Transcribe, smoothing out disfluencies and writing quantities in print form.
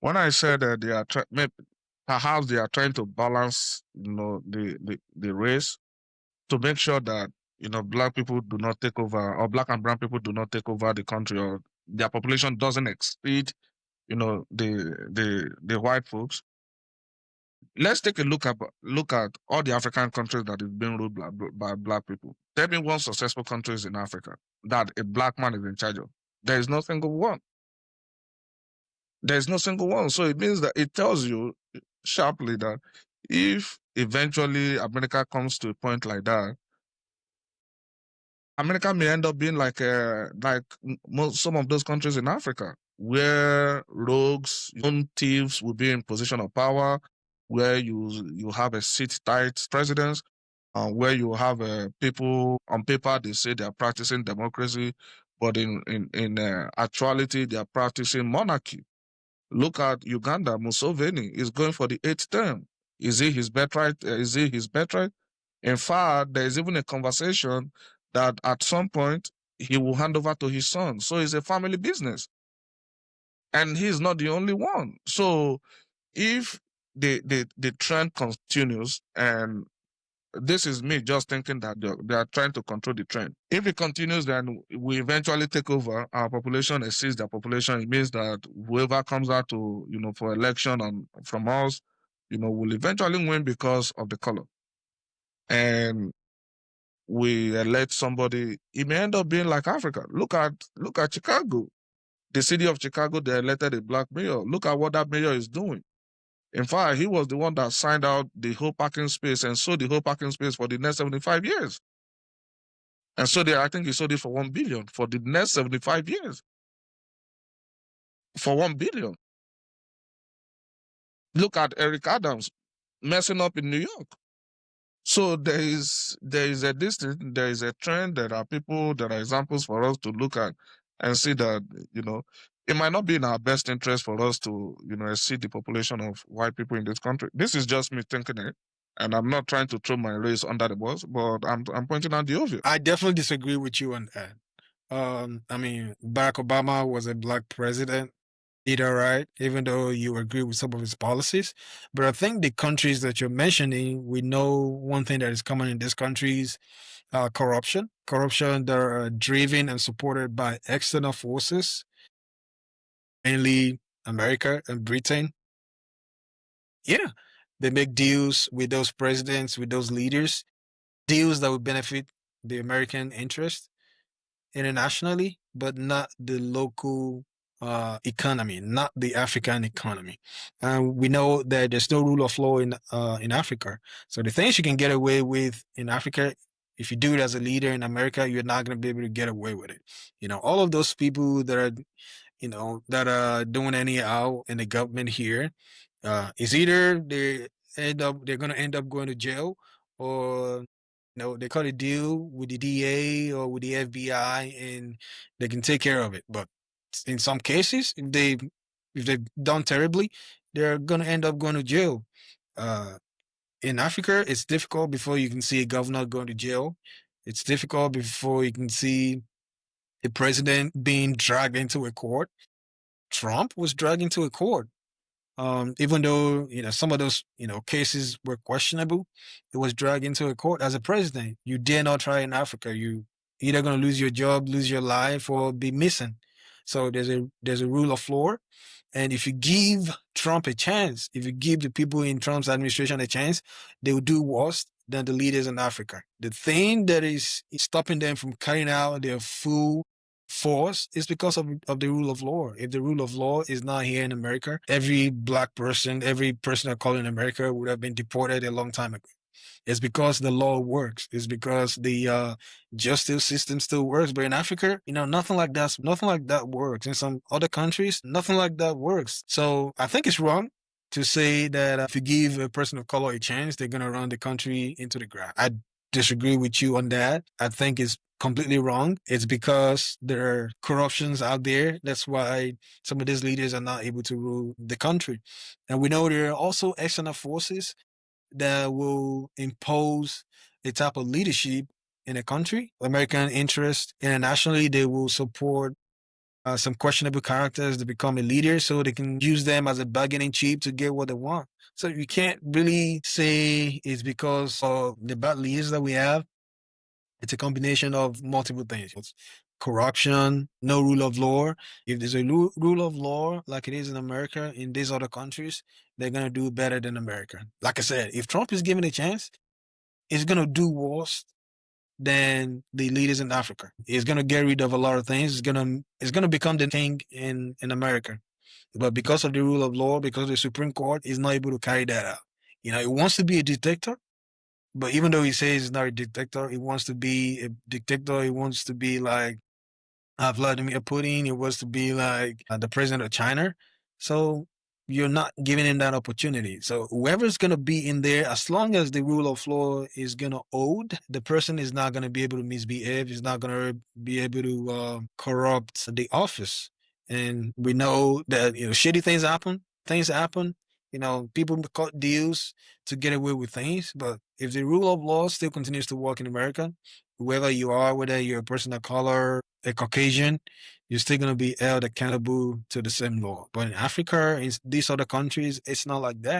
When I said that they are perhaps they are trying to balance, the race to make sure that black people do not take over, or black and brown people do not take over the country, or their population doesn't exceed, the white folks. Let's take a look at all the African countries that is being ruled by black people. Tell me one successful countries in Africa that a black man is in charge of. There is no single one. There's no single one. So it means that it tells you sharply that if eventually America comes to a point like that, America may end up being like some of those countries in Africa, where rogues, young thieves will be in position of power, where you have a seat tight presidents, where you have people on paper they say they are practicing democracy, but in actuality they are practicing monarchy. Look at Uganda. Museveni is going for the eighth term. Is he his birthright? Is he his birthright? In fact, there is even a conversation that at some point he will hand over to his son. So it's a family business. And he's not the only one. So if the trend continues, and this is me just thinking that they are trying to control the trend. If it continues, then we eventually take over. Our population exceeds their population. It means that whoever comes out to, for election and from us, will eventually win because of the color. And we elect somebody, it may end up being like Africa. Look at Chicago. The city of Chicago, they elected a black mayor. Look at what that mayor is doing. In fact, he was the one that signed out the whole parking space and sold the whole parking space for the next 75 years. And so I think he sold it for 1 billion for the next 75 years. For 1 billion. Look at Eric Adams messing up in New York. So there is a distance, there is a trend, there are people, there are examples for us to look at and see that, it might not be in our best interest for us to, exceed the population of white people in this country. This is just me thinking it. And I'm not trying to throw my race under the bus, but I'm pointing out the obvious. I definitely disagree with you on that. I mean, Barack Obama was a black president. Did all right, even though you agree with some of his policies. But I think the countries that you're mentioning, we know one thing that is common in these countries, corruption. Corruption that are driven and supported by external forces, mainly America and Britain. Yeah, they make deals with those presidents, with those leaders, deals that would benefit the American interest internationally, but not the local economy, not the African economy. And we know that there's no rule of law in Africa. So the things you can get away with in Africa, if you do it as a leader in America, you're not going to be able to get away with it. All of those people that are that are doing anyhow in the government here, is either they're going to end up going to jail, or they cut a deal with the DA or with the FBI and they can take care of it. But in some cases, if they've done terribly, they're going to end up going to jail. Uh, in Africa, it's difficult before you can see a governor going to jail. It's difficult before you can see a president being dragged into a court. Trump was dragged into a court. Even though some of those cases were questionable, it was dragged into a court as a president. You dare not try in Africa. You either going to lose your job, lose your life, or be missing. So there's a rule of law, and if you give Trump a chance, if you give the people in Trump's administration a chance, they will do worse than the leaders in Africa. The thing that is stopping them from carrying out their full force is because of the rule of law. If the rule of law is not here in America, every black person, every person of color in America would have been deported a long time ago. It's because the law works. It's because the justice system still works. But in Africa, nothing like that works. In some other countries, nothing like that works. So I think it's wrong to say that if you give a person of color a chance, they're going to run the country into the ground. I disagree with you on that. I think it's completely wrong. It's because there are corruptions out there. That's why some of these leaders are not able to rule the country. And we know there are also external forces that will impose a type of leadership in a country. American interest internationally, they will support some questionable characters to become a leader so they can use them as a bargaining chip to get what they want. So you can't really say it's because of the bad leaders that we have. It's a combination of multiple things. It's corruption, no rule of law. If there's a rule of law like it is in America, in these other countries, they're going to do better than America. Like I said, if Trump is given a chance, he's going to do worse than the leaders in Africa. He's going to get rid of a lot of things. It's going to become the king in America. But because of the rule of law, because of the Supreme Court, he's not able to carry that out. He wants to be a dictator, but even though he says he's not a dictator, he wants to be a dictator. He wants to be like Vladimir Putin. He wants to be like the president of China. So you're not giving him that opportunity. So whoever's going to be in there, as long as the rule of law is going to hold, the person is not going to be able to misbehave. He's not going to be able to corrupt the office. And we know that shitty things happen. Things happen. People cut deals to get away with things. But if the rule of law still continues to work in America, whoever you are, whether you're a person of color, a Caucasian, you're still going to be held accountable to the same law. But in Africa, in these other countries, it's not like that.